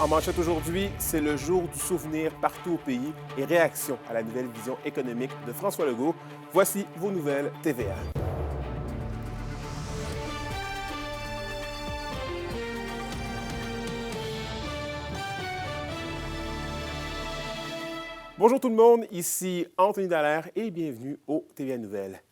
En manchette aujourd'hui, c'est le jour du souvenir partout au pays et réaction à la nouvelle vision économique de François Legault. Voici vos nouvelles TVA. Bonjour tout le monde, ici Anthony Dallaire et bienvenue au TVA Nouvelles.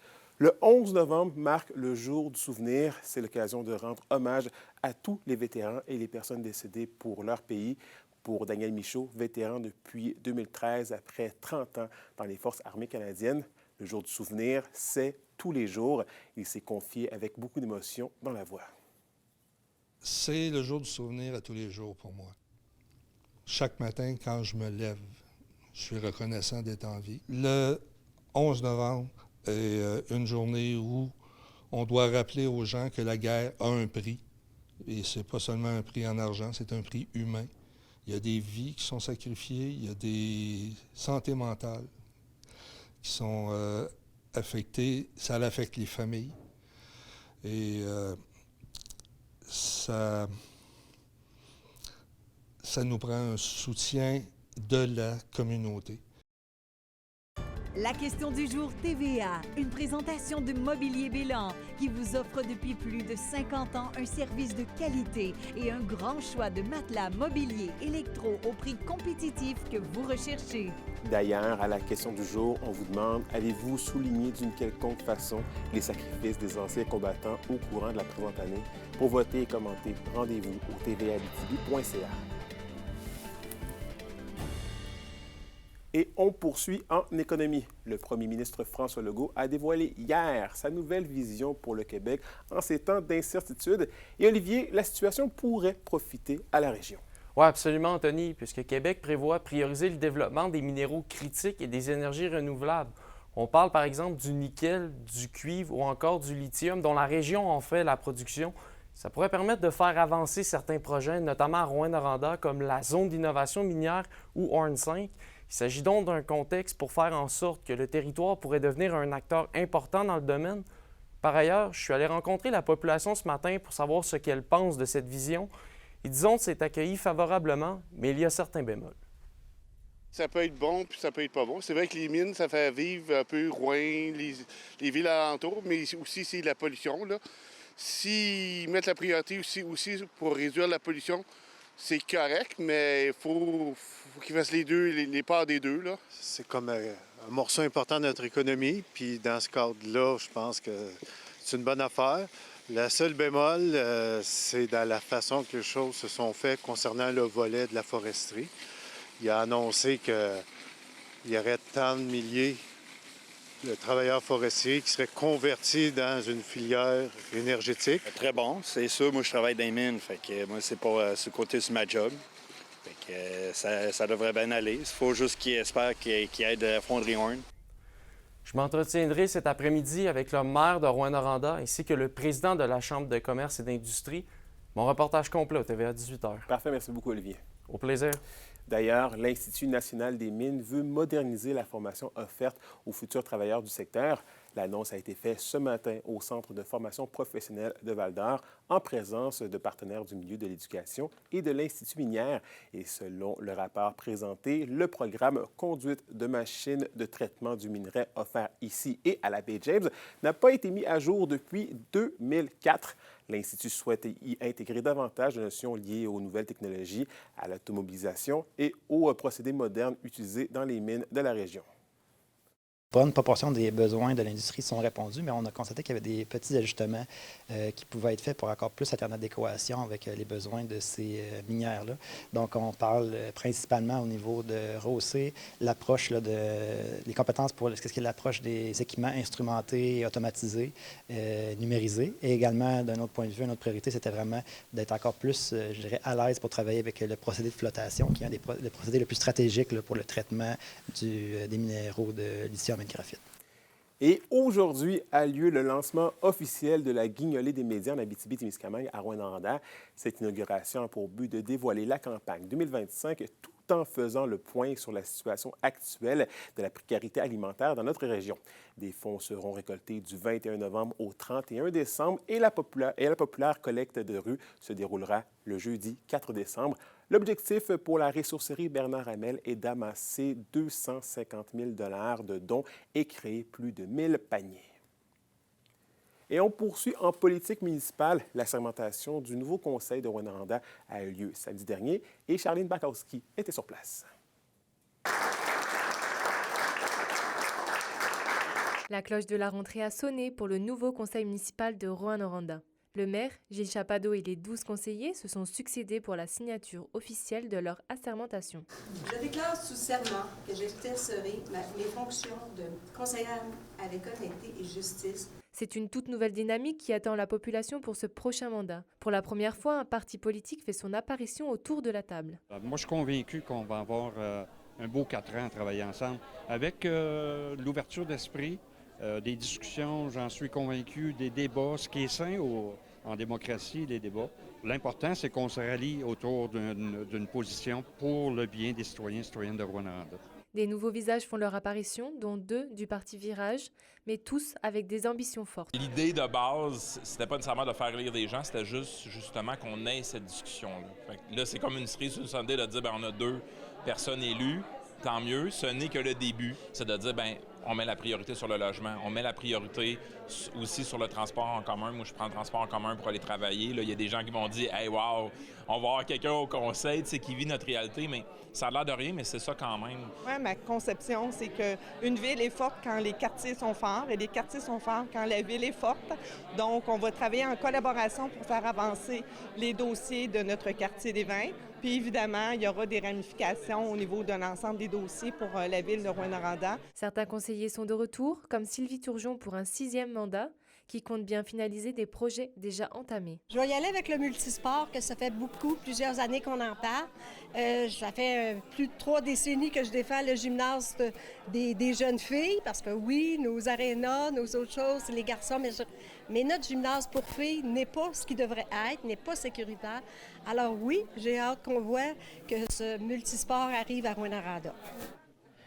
Le 11 novembre marque le jour du souvenir. C'est l'occasion de rendre hommage à tous les vétérans et les personnes décédées pour leur pays. Pour Daniel Michaud, vétéran depuis 2013, après 30 ans dans les Forces armées canadiennes, le jour du souvenir, c'est tous les jours. Il s'est confié avec beaucoup d'émotion dans la voix. C'est le jour du souvenir à tous les jours pour moi. Chaque matin, quand je me lève, je suis reconnaissant d'être en vie. Le 11 novembre est une journée où on doit rappeler aux gens que la guerre a un prix. Et ce n'est pas seulement un prix en argent, c'est un prix humain. Il y a des vies qui sont sacrifiées, il y a des santé mentales qui sont affectées. Ça affecte les familles. Et ça nous prend un soutien de la communauté. La question du jour TVA, une présentation de Mobilier Bélan qui vous offre depuis plus de 50 ans un service de qualité et un grand choix de matelas mobilier électro au prix compétitif que vous recherchez. D'ailleurs, à la question du jour, on vous demande, allez-vous souligner d'une quelconque façon les sacrifices des anciens combattants au courant de la présente année? Pour voter et commenter, rendez-vous au tvaabitibi.ca. Et on poursuit en économie. Le premier ministre François Legault a dévoilé hier sa nouvelle vision pour le Québec en ces temps d'incertitude. Et Olivier, la situation pourrait profiter à la région. Oui, absolument, Anthony, puisque Québec prévoit prioriser le développement des minéraux critiques et des énergies renouvelables. On parle par exemple du nickel, du cuivre ou encore du lithium, dont la région en fait la production. Ça pourrait permettre de faire avancer certains projets, notamment à Rouyn-Noranda, comme la zone d'innovation minière ou Horn 5. Il s'agit donc d'un contexte pour faire en sorte que le territoire pourrait devenir un acteur important dans le domaine. Par ailleurs, je suis allé rencontrer la population ce matin pour savoir ce qu'elle pense de cette vision. Et disons que c'est accueilli favorablement, mais il y a certains bémols. Ça peut être bon, puis ça peut être pas bon. C'est vrai que les mines, ça fait vivre un peu Rouyn, les villes alentours, mais aussi c'est la pollution, là. S'ils mettent la priorité aussi pour réduire la pollution, c'est correct, mais il faut qu'ils fassent les deux, les parts des deux, là. C'est comme un morceau important de notre économie, puis dans ce cadre-là, je pense que c'est une bonne affaire. La seule bémol, c'est dans la façon que les choses se sont faites concernant le volet de la foresterie. Il a annoncé qu'il y aurait tant de milliers de travailleurs forestiers qui seraient convertis dans une filière énergétique. Très bon, c'est sûr. Moi, je travaille dans les mines, fait que moi, c'est pas ce côté sur ma job. Fait que ça devrait bien aller. Il faut juste qu'ils espèrent qu'il y ait de fonderie Horn. Je m'entretiendrai cet après-midi avec le maire de Rouyn-Noranda ainsi que le président de la Chambre de commerce et d'industrie. Mon reportage complet au TVA 18h. Parfait, merci beaucoup Olivier. Au plaisir. D'ailleurs, l'Institut national des mines veut moderniser la formation offerte aux futurs travailleurs du secteur. L'annonce a été faite ce matin au Centre de formation professionnelle de Val-d'Or en présence de partenaires du milieu de l'éducation et de l'Institut minière. Et selon le rapport présenté, le programme Conduite de machines de traitement du minerai offert ici et à la baie James n'a pas été mis à jour depuis 2004. L'Institut souhaite y intégrer davantage de notions liées aux nouvelles technologies, à l'automobilisation et aux procédés modernes utilisés dans les mines de la région. Bonne proportion des besoins de l'industrie sont répondus, mais on a constaté qu'il y avait des petits ajustements qui pouvaient être faits pour encore plus être en adéquation avec les besoins de ces minières-là. Donc, on parle principalement au niveau de rehausser l'approche des compétences pour ce qui est l'approche des équipements instrumentés, automatisés, numérisés. Et également, d'un autre point de vue, une autre priorité, c'était vraiment d'être encore plus, je dirais, à l'aise pour travailler avec le procédé de flottation, qui est un des procédés le plus stratégiques là, pour le traitement des minéraux de lithium et de graphite. Et aujourd'hui a lieu le lancement officiel de la guignolée des médias en Abitibi-Témiscamingue à Rouyn-Noranda. Cette inauguration a pour but de dévoiler la campagne 2025 tout en faisant le point sur la situation actuelle de la précarité alimentaire dans notre région. Des fonds seront récoltés du 21 novembre au 31 décembre et la populaire collecte de rue se déroulera le jeudi 4 décembre. L'objectif pour la ressourcerie Bernard Hamel est d'amasser 250 000 $ de dons et créer plus de 1000 paniers. Et on poursuit en politique municipale. La sermentation du nouveau conseil de Rouyn-Noranda a eu lieu samedi dernier et Charline Bakowski était sur place. La cloche de la rentrée a sonné pour le nouveau conseil municipal de Rouyn-Noranda. Le maire, Gilles Chapado et les 12 conseillers se sont succédés pour la signature officielle de leur assermentation. Je déclare sous serment que j'exercerai mes fonctions de conseillère avec honnêteté et justice. C'est une toute nouvelle dynamique qui attend la population pour ce prochain mandat. Pour la première fois, un parti politique fait son apparition autour de la table. Moi, je suis convaincu qu'on va avoir un beau 4 ans à travailler ensemble. Avec l'ouverture d'esprit, des discussions, j'en suis convaincu, des débats, ce qui est sain en démocratie, les débats. L'important, c'est qu'on se rallie autour d'une position pour le bien des citoyens et citoyennes de Rouyn-Noranda. Des nouveaux visages font leur apparition, dont 2 du parti Virage, mais tous avec des ambitions fortes. L'idée de base, c'était pas nécessairement de faire lire des gens, c'était justement qu'on ait cette discussion-là. Là, c'est comme une cerise sur le Sunday de dire, on a 2 personnes élues, tant mieux. Ce n'est que le début, c'est de dire, on met la priorité sur le logement, on met la priorité aussi sur le transport en commun. Moi, je prends le transport en commun pour aller travailler. Là, il y a des gens qui vont dire « Hey, wow, on va avoir quelqu'un au conseil qui vit notre réalité », mais ça a l'air de rien, mais c'est ça quand même. Oui, ma conception, c'est qu'une ville est forte quand les quartiers sont forts et les quartiers sont forts quand la ville est forte. Donc, on va travailler en collaboration pour faire avancer les dossiers de notre quartier des Vins. Puis évidemment, il y aura des ramifications au niveau de l'ensemble des dossiers pour la ville de Rouyn-Noranda. Certains conseillers sont de retour, comme Sylvie Turgeon pour un 6e mandat, qui compte bien finaliser des projets déjà entamés. Je vais y aller avec le multisport, que ça fait plusieurs années qu'on en parle. Ça fait plus de 3 décennies que je défends le gymnase des jeunes filles, parce que oui, nos arénas, nos autres choses, les garçons, mais notre gymnase pour filles n'est pas ce qu'il devrait être, n'est pas sécuritaire. Alors oui, j'ai hâte qu'on voit que ce multisport arrive à Rouyn-Noranda.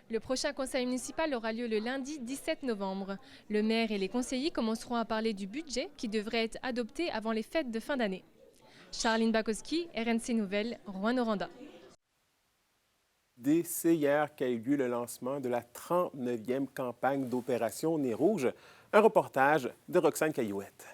Le prochain conseil municipal aura lieu le lundi 17 novembre. Le maire et les conseillers commenceront à parler du budget qui devrait être adopté avant les fêtes de fin d'année. Charline Bakowski, RNC Nouvelles, Rouyn-Noranda. C'est hier qu'a eu lieu le lancement de la 39e campagne d'Opération Nez Rouge. Un reportage de Roxane Caillouette.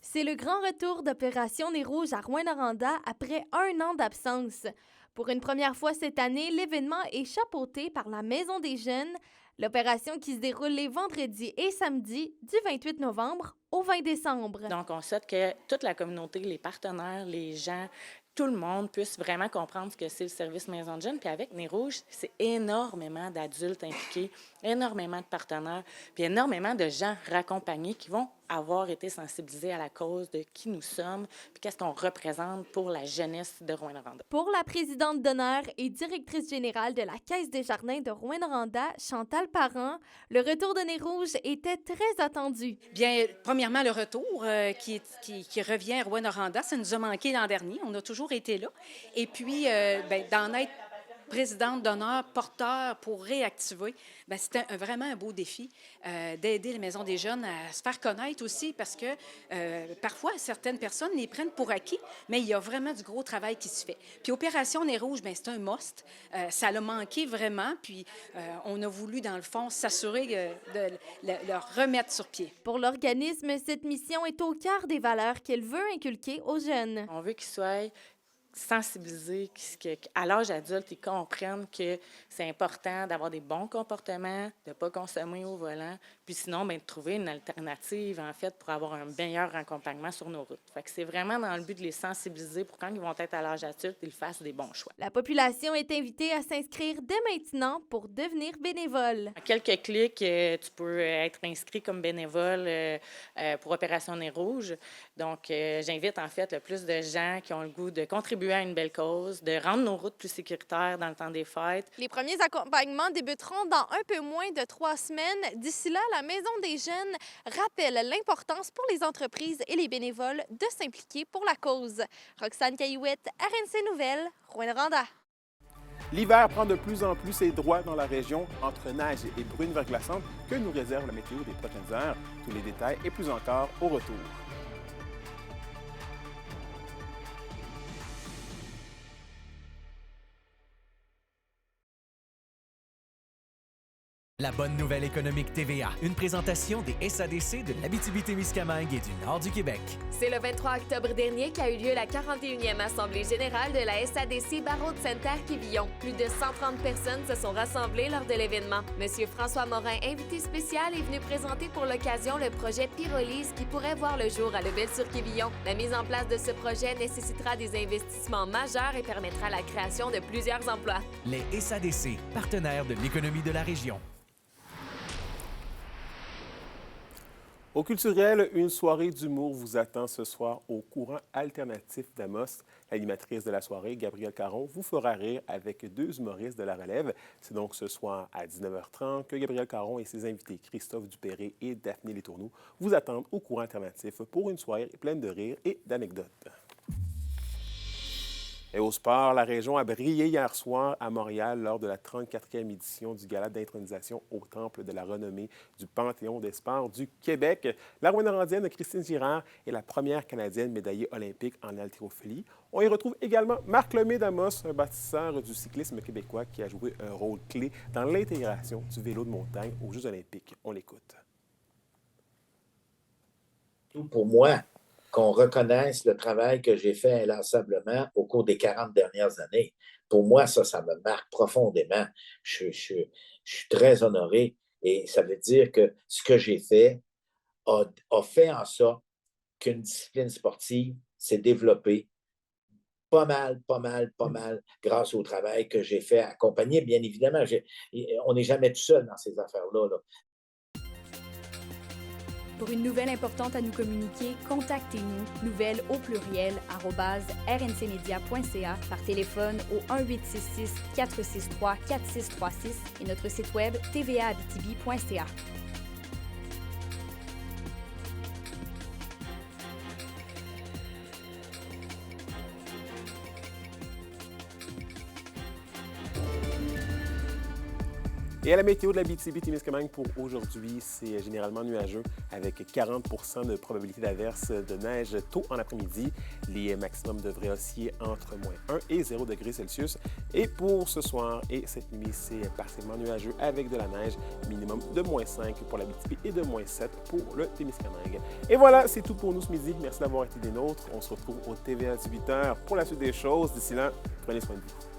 C'est le grand retour d'Opération Nez Rouge à Rouyn-Noranda après 1 an d'absence. Pour une première fois cette année, l'événement est chapeauté par la Maison des Jeunes, l'opération qui se déroule les vendredis et samedis du 28 novembre au 20 décembre. Donc, on souhaite que toute la communauté, les partenaires, les gens, tout le monde puisse vraiment comprendre ce que c'est le service Maison de Jeunes. Puis avec Nez Rouge, c'est énormément d'adultes impliqués, énormément de partenaires, puis énormément de gens raccompagnés qui vont avoir été sensibilisés à la cause de qui nous sommes, puis qu'est-ce qu'on représente pour la jeunesse de Rouyn-Noranda. Pour la présidente d'honneur et directrice générale de la Caisse des Jardins de Rouyn-Noranda, Chantal Parent, le retour de Nez Rouge était très attendu. Bien, premièrement, le retour qui revient à Rouyn-Noranda, ça nous a manqué l'an dernier. On a toujours été là. Et puis, d'en être présidente d'honneur, porteur pour réactiver, c'était vraiment un beau défi d'aider les Maisons des Jeunes à se faire connaître aussi parce que parfois, certaines personnes les prennent pour acquis, mais il y a vraiment du gros travail qui se fait. Puis Opération Nez Rouge, c'est un must. Ça l'a manqué vraiment, puis on a voulu, dans le fond, s'assurer de le remettre sur pied. Pour l'organisme, cette mission est au cœur des valeurs qu'elle veut inculquer aux jeunes. On veut qu'ils soient sensibiliser à l'âge adulte, ils comprennent que c'est important d'avoir des bons comportements, de ne pas consommer au volant, puis sinon, de trouver une alternative, en fait, pour avoir un meilleur accompagnement sur nos routes. Fait que c'est vraiment dans le but de les sensibiliser pour quand ils vont être à l'âge adulte, ils fassent des bons choix. La population est invitée à s'inscrire dès maintenant pour devenir bénévole. En quelques clics, tu peux être inscrit comme bénévole pour Opération Nez Rouge. Donc, j'invite, en fait, le plus de gens qui ont le goût de contribuer à une belle cause, de rendre nos routes plus sécuritaires dans le temps des fêtes. Les premiers accompagnements débuteront dans un peu moins de 3 semaines. D'ici là, la Maison des Jeunes rappelle l'importance pour les entreprises et les bénévoles de s'impliquer pour la cause. Roxane Caillouette, RNC Nouvelles, Rouyn-Noranda. L'hiver prend de plus en plus ses droits dans la région entre neige et bruine verglaçante que nous réserve la météo des prochaines heures. Tous les détails et plus encore au retour. La bonne nouvelle économique TVA, une présentation des SADC de l'Abitibi-Témiscamingue et du nord du Québec. C'est le 23 octobre dernier qu'a eu lieu la 41e Assemblée générale de la SADC Barreau de Sainte-Terre-Quivillon. Plus de 130 personnes se sont rassemblées lors de l'événement. Monsieur François Morin, invité spécial, est venu présenter pour l'occasion le projet Pyrolyse qui pourrait voir le jour à Lebel-sur-Quivillon. La mise en place de ce projet nécessitera des investissements majeurs et permettra la création de plusieurs emplois. Les SADC, partenaires de l'économie de la région. Au culturel, une soirée d'humour vous attend ce soir au courant alternatif d'Amos. L'animatrice de la soirée, Gabrielle Caron, vous fera rire avec deux humoristes de la relève. C'est donc ce soir à 19h30 que Gabrielle Caron et ses invités Christophe Dupéré et Daphné Letourneau vous attendent au courant alternatif pour une soirée pleine de rires et d'anecdotes. Et au sport, la région a brillé hier soir à Montréal lors de la 34e édition du gala d'intronisation au Temple de la renommée du Panthéon des sports du Québec. La Rouyn-Norandienne Christine Girard est la première Canadienne médaillée olympique en haltérophilie. On y retrouve également Marc Lemay d'Amos, un bâtisseur du cyclisme québécois qui a joué un rôle clé dans l'intégration du vélo de montagne aux Jeux olympiques. On l'écoute. Pour moi, qu'on reconnaisse le travail que j'ai fait inlassablement au cours des 40 dernières années. Pour moi, ça me marque profondément. Je suis très honoré et ça veut dire que ce que j'ai fait a fait en sorte qu'une discipline sportive s'est développée pas mal, grâce au travail que j'ai fait, accompagné, bien évidemment. On n'est jamais tout seul dans ces affaires-là. Pour une nouvelle importante à nous communiquer, contactez-nous, nouvelles au pluriel @rncmedia.ca, par téléphone au 1-866-463-4636 et notre site web tvaabitibi.ca. Et à la météo de l'Abitibi-Témiscamingue pour aujourd'hui, c'est généralement nuageux avec 40 % de probabilité d'averse de neige tôt en après-midi. Les maximums devraient osciller entre -1 et 0 degrés Celsius. Et pour ce soir et cette nuit, c'est partiellement nuageux avec de la neige, minimum de -5 pour l'Abitibi et de -7 pour le Témiscamingue. Et voilà, c'est tout pour nous ce midi. Merci d'avoir été des nôtres. On se retrouve au TVA à 18h pour la suite des choses. D'ici là, prenez soin de vous.